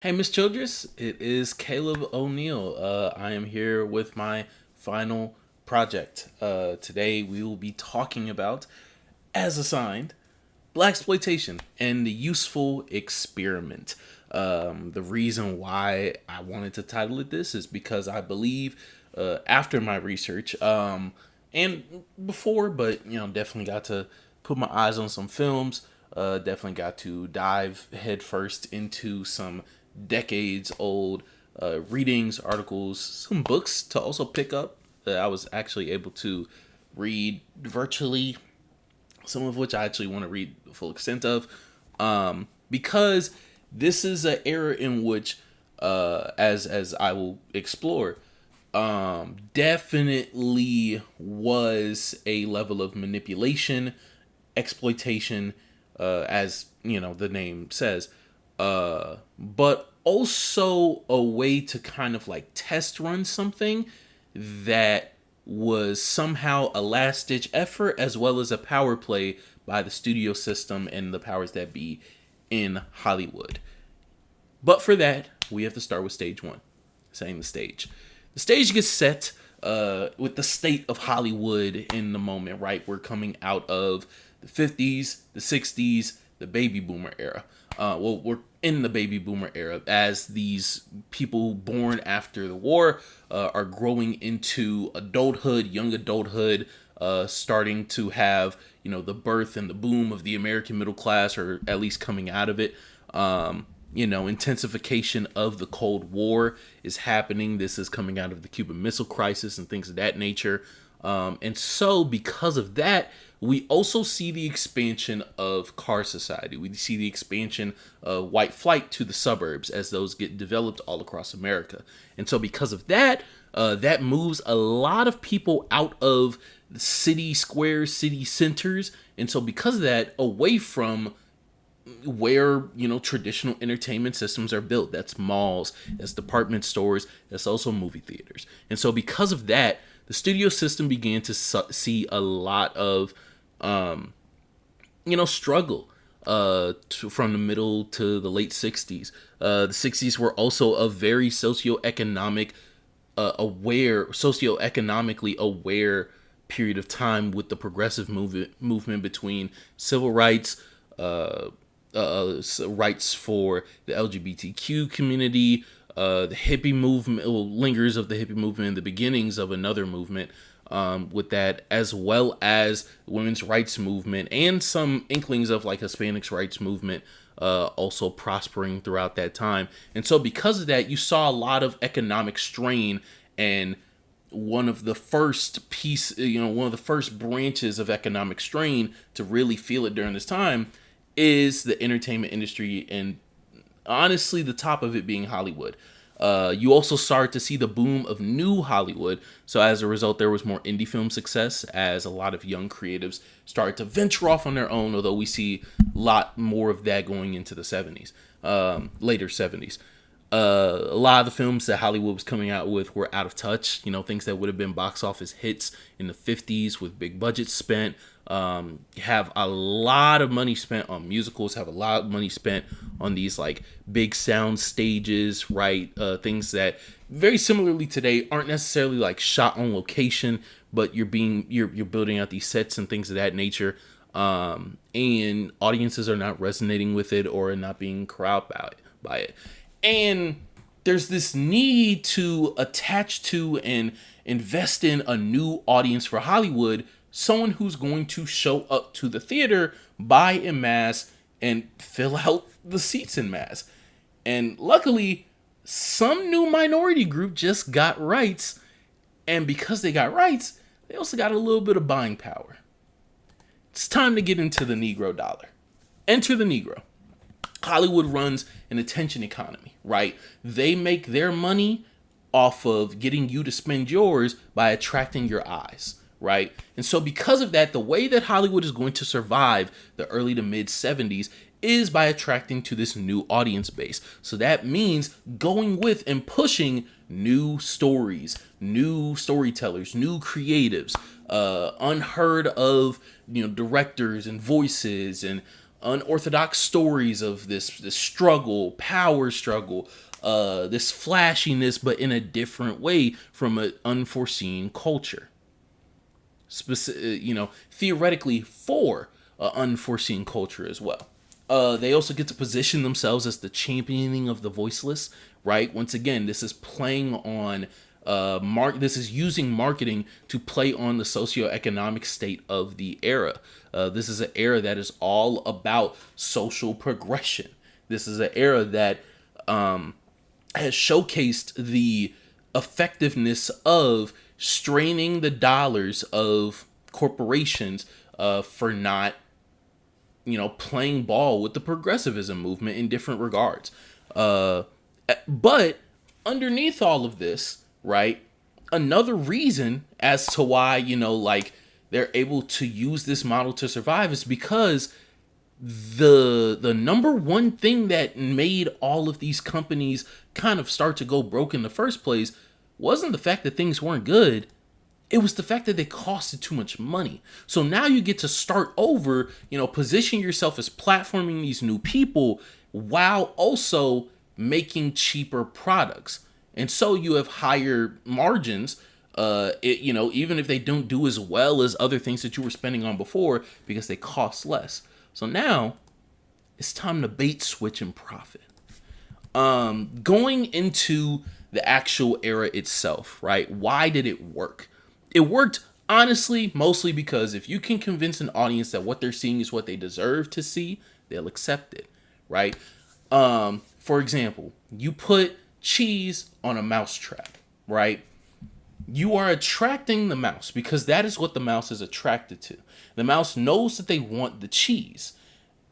Hey, Miss Childress, it is Caleb O'Neill. I am here with my final project. Today we will be talking about, as assigned, Blaxploitation and the useful experiment. The reason why I wanted to title it this is because I believe, after my research, and before, but definitely got to put my eyes on some films. Definitely got to dive headfirst into some decades old readings, articles, some books to also pick up that I was actually able to read virtually, some of which I actually want to read the full extent of, because this is an era in which, as I will explore, definitely was a level of manipulation, exploitation, as the name says, but also a way to kind of like test run something that was somehow a last ditch effort as well as a power play by the studio system and the powers that be in Hollywood. But for that, we have to start with stage one, setting the stage. The stage gets set with the state of Hollywood in the moment, right? We're coming out of the 50s, the 60s, the baby boomer era. We're in the baby boomer era as these people born after the war are growing into adulthood, young adulthood, starting to have, the birth and the boom of the American middle class, or at least coming out of it. Intensification of the Cold War is happening. This is coming out of the Cuban Missile Crisis and things of that nature. And so, because of that, we also see the expansion of car society. We see the expansion of white flight to the suburbs as those get developed all across America. And so, because of that, that moves a lot of people out of the city squares, city centers. And so, because of that, away from where traditional entertainment systems are built. That's malls, that's department stores, that's also movie theaters. And so because of that, the studio system began to see a lot of struggle from the middle to the late 60s. The 60s were also a very socioeconomically aware period of time, with the progressive movement between civil rights, rights for the LGBTQ community, the hippie movement, lingers of the hippie movement, the beginnings of another movement with that, as well as the women's rights movement and some inklings of like Hispanics rights movement also prospering throughout that time. And so because of that, you saw a lot of economic strain, and one of the first branches of economic strain to really feel it during this time is the entertainment industry, and honestly, the top of it being Hollywood. You also started to see the boom of new Hollywood. So as a result, there was more indie film success as a lot of young creatives started to venture off on their own, although we see a lot more of that going into the 70s, later 70s. A lot of the films that Hollywood was coming out with were out of touch. Things that would have been box office hits in the 50s with big budgets spent. Have a lot of money spent on musicals, have a lot of money spent on these like big sound stages, right? Things that very similarly today aren't necessarily like shot on location, but you're building out these sets and things of that nature. And audiences are not resonating with it or are not being corralled by it. And there's this need to attach to and invest in a new audience for Hollywood, someone who's going to show up to the theater, buy en masse, and fill out the seats en masse. And luckily, some new minority group just got rights, and because they got rights, they also got a little bit of buying power. It's time to get into the Negro dollar. Enter the Negro. Hollywood runs an attention economy, right? They make their money off of getting you to spend yours by attracting your eyes, right? And so because of that, the way that Hollywood is going to survive the early to mid 70s is by attracting to this new audience base. So that means going with and pushing new stories, new storytellers, new creatives, unheard of, directors and voices and unorthodox stories of this struggle, power struggle, this flashiness, but in a different way from an unforeseen culture. Theoretically for an unforeseen culture as well. They also get to position themselves as the championing of the voiceless, right? Once again, this is playing on this is using marketing to play on the socioeconomic state of the era. This is an era that is all about social progression. This is an era that has showcased the effectiveness of straining the dollars of corporations for not, playing ball with the progressivism movement in different regards. But underneath all of this, right, another reason as to why, they're able to use this model to survive is because the number one thing that made all of these companies kind of start to go broke in the first place wasn't the fact that things weren't good. It was the fact that they costed too much money. So now you get to start over, position yourself as platforming these new people while also making cheaper products. And so you have higher margins, even if they don't do as well as other things that you were spending on before because they cost less. So now it's time to bait switch and profit. Going into the actual era itself, right? Why did it work? It worked, honestly, mostly because if you can convince an audience that what they're seeing is what they deserve to see, they'll accept it, right? For example, you put cheese on a mouse trap, right? You are attracting the mouse because that is what the mouse is attracted to. The mouse knows that they want the cheese.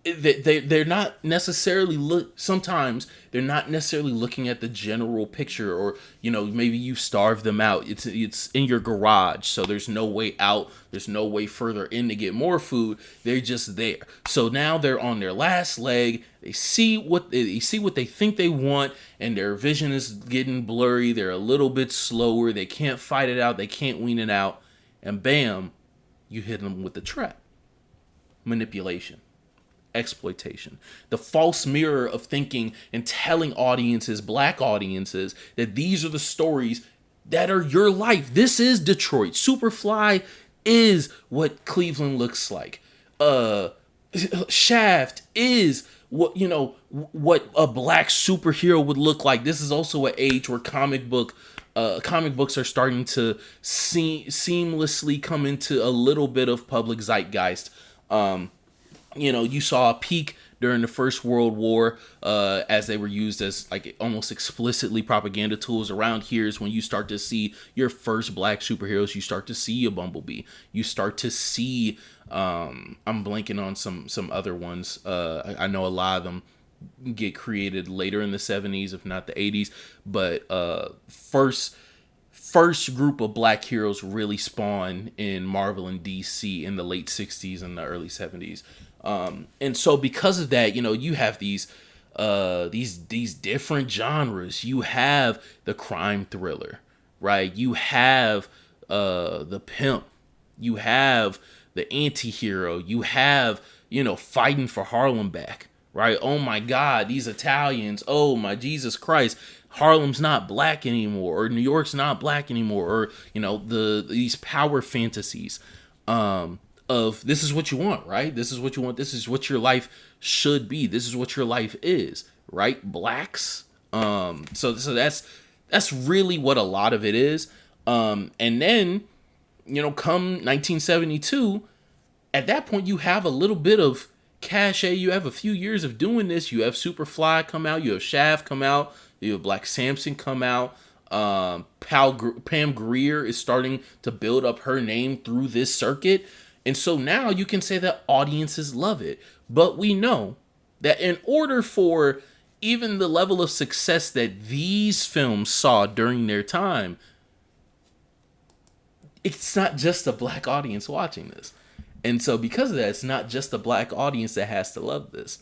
They're not necessarily sometimes they're not necessarily looking at the general picture, or maybe you starve them out. It's in your garage, so there's no way out, there's no way further in to get more food. They're just there. So now they're on their last leg. They see what they think they want, and their vision is getting blurry. They're a little bit slower. They can't fight it out. They can't wean it out, and bam, you hit them with the trap. Manipulation. Exploitation, the false mirror of thinking and telling audiences, black audiences, that these are the stories that are your life. This is Detroit. Superfly is what Cleveland looks like. Shaft is what a black superhero would look like. This is also an age where comic books are starting to seamlessly come into a little bit of public zeitgeist. You saw a peak during the First World War as they were used as like almost explicitly propaganda tools. Around here is when you start to see your first black superheroes. You start to see a Bumblebee. You start to see, I'm blanking on some other ones. I know a lot of them get created later in the 70s, if not the 80s. But first group of black heroes really spawned in Marvel and DC in the late 60s and the early 70s. And so because of that, you have these different genres. You have the crime thriller, right? You have the pimp. You have the anti-hero. You have, fighting for Harlem back, right? Oh my God, these Italians. Oh my Jesus Christ. Harlem's not black anymore, or New York's not black anymore, or, these power fantasies. Of this is what you want, right? This is what you want. This is what your life should be. This is what your life is, right? Blacks. So that's really what a lot of it is. And then, come 1972, at that point you have a little bit of cachet. You have a few years of doing this. You have Superfly come out. You have Shaft come out. You have Black Samson come out. Pam Grier is starting to build up her name through this circuit. And so now you can say that audiences love it. But we know that in order for even the level of success that these films saw during their time, it's not just a black audience watching this. And so because of that, it's not just a black audience that has to love this.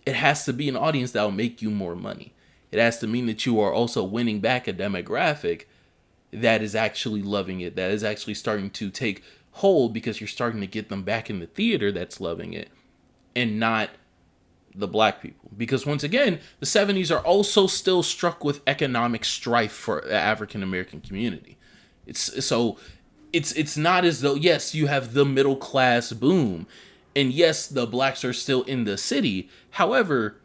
It has to be an audience that will make you more money. It has to mean that you are also winning back a demographic that is actually loving it, that is actually starting to take hold because you're starting to get them back in the theater that's loving it. and not the black people. Because once again, the 70s are also still struck with economic strife for the African American community. It's not as though, yes, you have the middle class boom, and yes, the blacks are still in the city. However,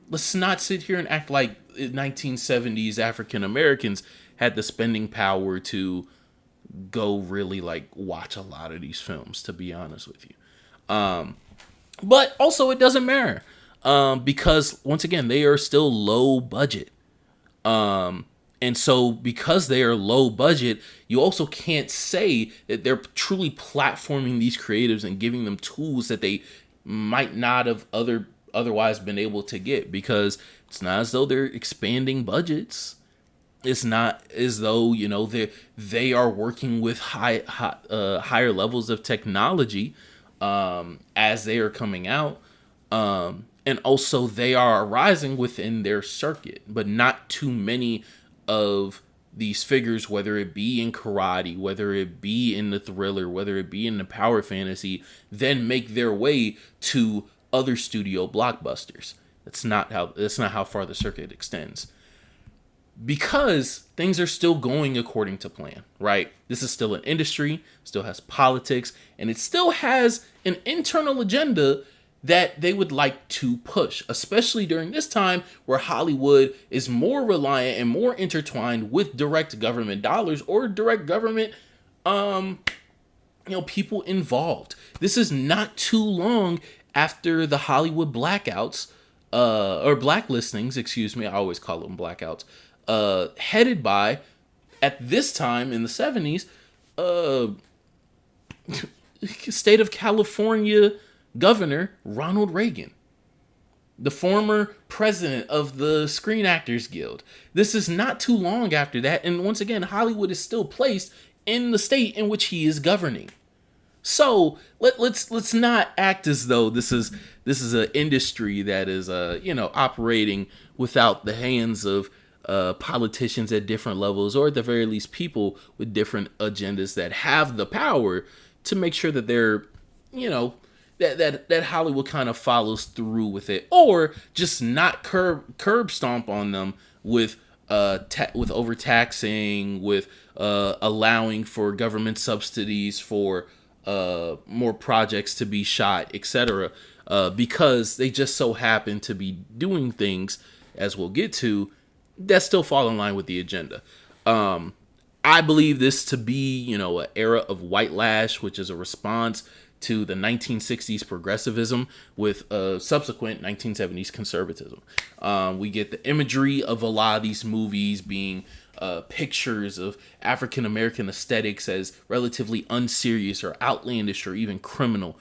let's not sit here and act like 1970s African Americans had the spending power to go really like watch a lot of these films, to be honest with you. But also it doesn't matter, because once again, they are still low budget. And so because they are low budget, you also can't say that they're truly platforming these creatives and giving them tools that they might not have otherwise been able to get, because it's not as though they're expanding budgets. It's not as though, they are working with higher levels of technology as they are coming out. And also they are arising within their circuit, but not too many of these figures, whether it be in karate, whether it be in the thriller, whether it be in the power fantasy, then make their way to other studio blockbusters. That's not how far the circuit extends. Because things are still going according to plan, right? This is still an industry, still has politics, and it still has an internal agenda that they would like to push, especially during this time where Hollywood is more reliant and more intertwined with direct government dollars or direct government, people involved. This is not too long after the Hollywood blackouts, or blacklistings, excuse me. I always call them blackouts, headed by, at this time in the 70s, state of California Governor Ronald Reagan, the former president of the Screen Actors Guild. This is not too long after that, and once again, Hollywood is still placed in the state in which he is governing. So let's not act as though this is an industry that is operating without the hands of politicians at different levels, or at the very least people with different agendas that have the power to make sure that they're that Hollywood kind of follows through with it, or just not curb stomp on them with with overtaxing, with allowing for government subsidies for more projects to be shot, etc. Because they just so happen to be doing things, as we'll get to, that still fall in line with the agenda. I believe this to be, an era of white lash, which is a response to the 1960s progressivism with subsequent 1970s conservatism. We get the imagery of a lot of these movies being pictures of African American aesthetics as relatively unserious or outlandish or even criminal,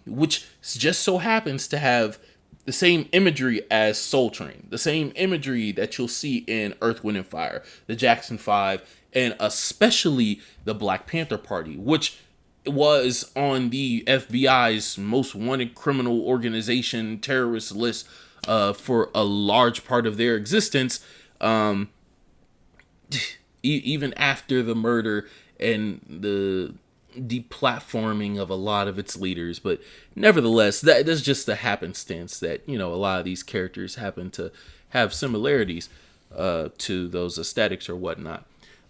which just so happens to have the same imagery as Soul Train, the same imagery that you'll see in Earth, Wind, and Fire, the Jackson 5, and especially the Black Panther Party, which was on the FBI's most wanted criminal organization terrorist list for a large part of their existence, even after the murder and the deplatforming of a lot of its leaders. But nevertheless, that's just the happenstance that, a lot of these characters happen to have similarities to those aesthetics or whatnot.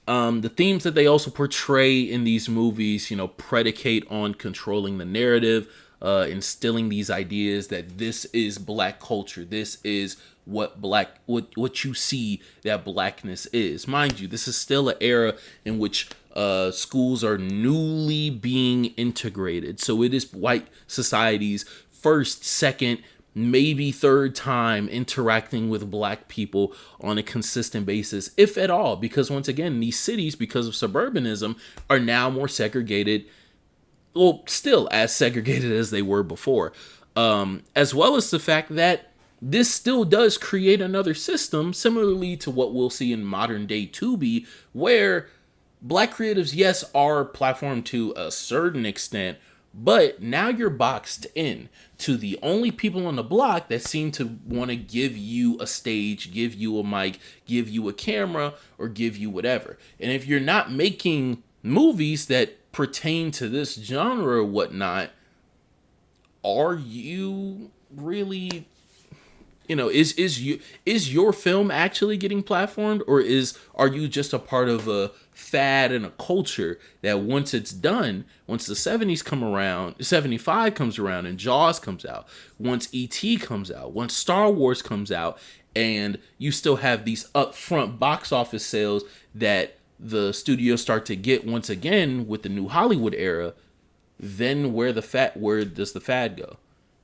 The themes that they also portray in these movies, predicate on controlling the narrative, instilling these ideas that this is black culture. This is what you see that blackness is. Mind you, this is still an era in which schools are newly being integrated. So it is white society's first, second, maybe third time interacting with black people on a consistent basis, if at all, because once again, these cities, because of suburbanism, are now more segregated, well, still as segregated as they were before, as well as the fact that this still does create another system similarly to what we'll see in modern day Tubi, where black creatives, yes, are platformed to a certain extent, but now you're boxed in to the only people on the block that seem to want to give you a stage, give you a mic, give you a camera, or give you whatever. And if you're not making movies that pertain to this genre or whatnot, are you really, is your film actually getting platformed, or are you just a part of a fad and a culture that once it's done, once the 70s come around, 75 comes around and Jaws comes out, once ET comes out, once Star Wars comes out, and you still have these upfront box office sales that the studios start to get once again with the new Hollywood era, then where does the fad go?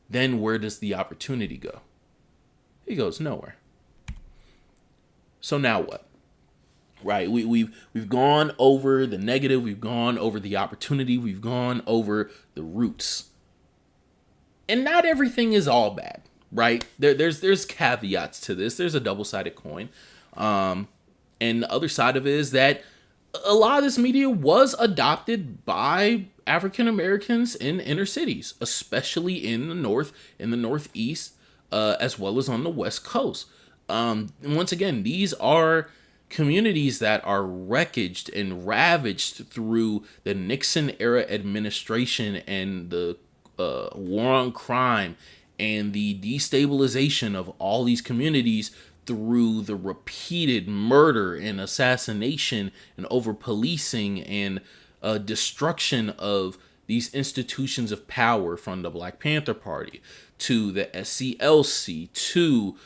Then where does the opportunity go? He goes nowhere. So now what? Right? We've gone over the negative, we've gone over the opportunity, we've gone over the roots. And not everything is all bad, right? There's caveats to this. There's a double-sided coin. And the other side of it is that a lot of this media was adopted by African Americans in inner cities, especially in the North, in the Northeast, as well as on the West Coast. Once again, these are communities that are wreckaged and ravaged through the Nixon era administration and the war on crime and the destabilization of all these communities through the repeated murder and assassination and over policing and destruction of these institutions of power, from the Black Panther Party to the SCLC to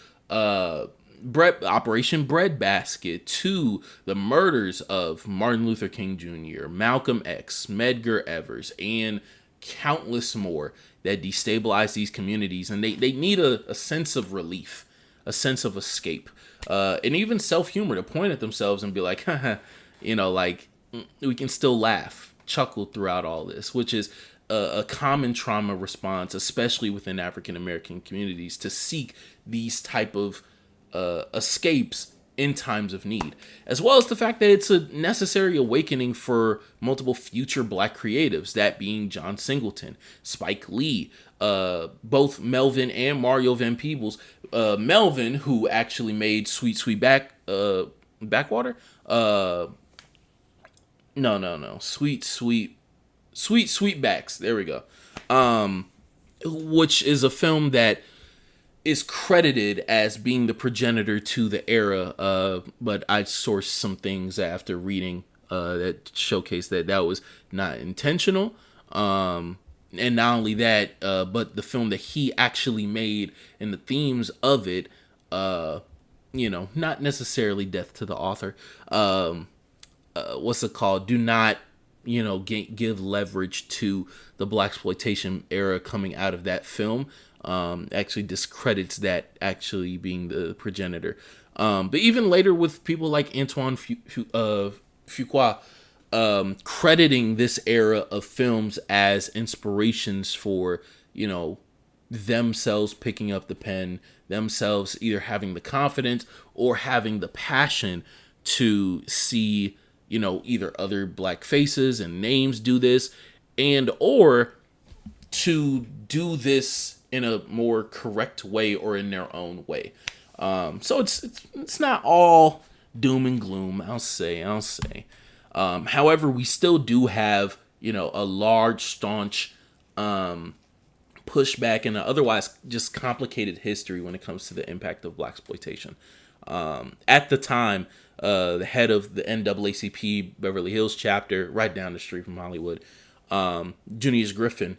Operation Breadbasket to the murders of Martin Luther King Jr., Malcolm X, Medgar Evers, and countless more that destabilize these communities. And they need a sense of relief, a sense of escape, and even self-humor to point at themselves and be like, haha, like we can still laugh, chuckle throughout all this, which is a common trauma response, especially within African American communities, to seek these type of escapes in times of need, as well as the fact that it's a necessary awakening for multiple future Black creatives, that being John Singleton, Spike Lee, both Melvin and Mario Van Peebles. Melvin, who actually made Sweet Sweet Backwater. No. Sweet Backs. There we go. Which is a film that is credited as being the progenitor to the era, but I sourced some things after reading that showcase that was not intentional. And not only that, but the film that he actually made and the themes of it, not necessarily death to the author. What's it called? Do not, give leverage to the Blaxploitation era coming out of that film. Actually discredits that actually being the progenitor. But even later with people like Antoine Fuqua, crediting this era of films as inspirations for, themselves picking up the pen, themselves either having the confidence or having the passion to see, either other Black faces and names do this, and or to do this in a more correct way or in their own way. So it's not all doom and gloom, I'll say. However, we still do have, a large, staunch pushback and an otherwise just complicated history when it comes to the impact of Blaxploitation. At the time, the head of the NAACP Beverly Hills chapter, right down the street from Hollywood, Junius Griffin,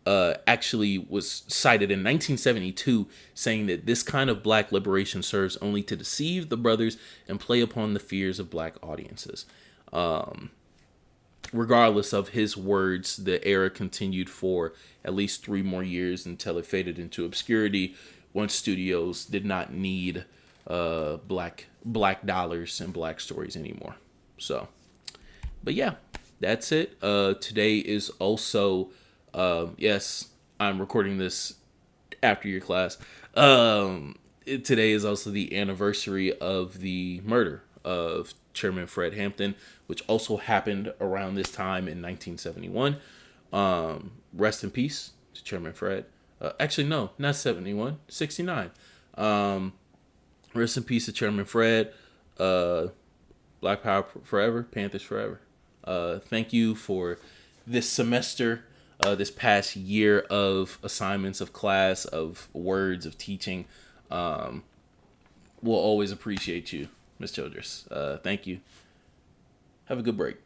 actually was cited in 1972 saying that this kind of Black liberation serves only to deceive the brothers and play upon the fears of Black audiences. Regardless of his words, the era continued for at least 3 more years until it faded into obscurity once studios did not need black dollars and Black stories anymore. So, but yeah, that's it. Today is also yes, I'm recording this after your class. Today is also the anniversary of the murder of Chairman Fred Hampton, which also happened around this time in 1971. Rest in peace to Chairman Fred. Actually, no, not 71, 69. Rest in peace to Chairman Fred. Black Power forever, Panthers forever. Thank you for this semester this past year of assignments, of class, of words, of teaching. We'll always appreciate you, Miss Childress. Thank you. Have a good break.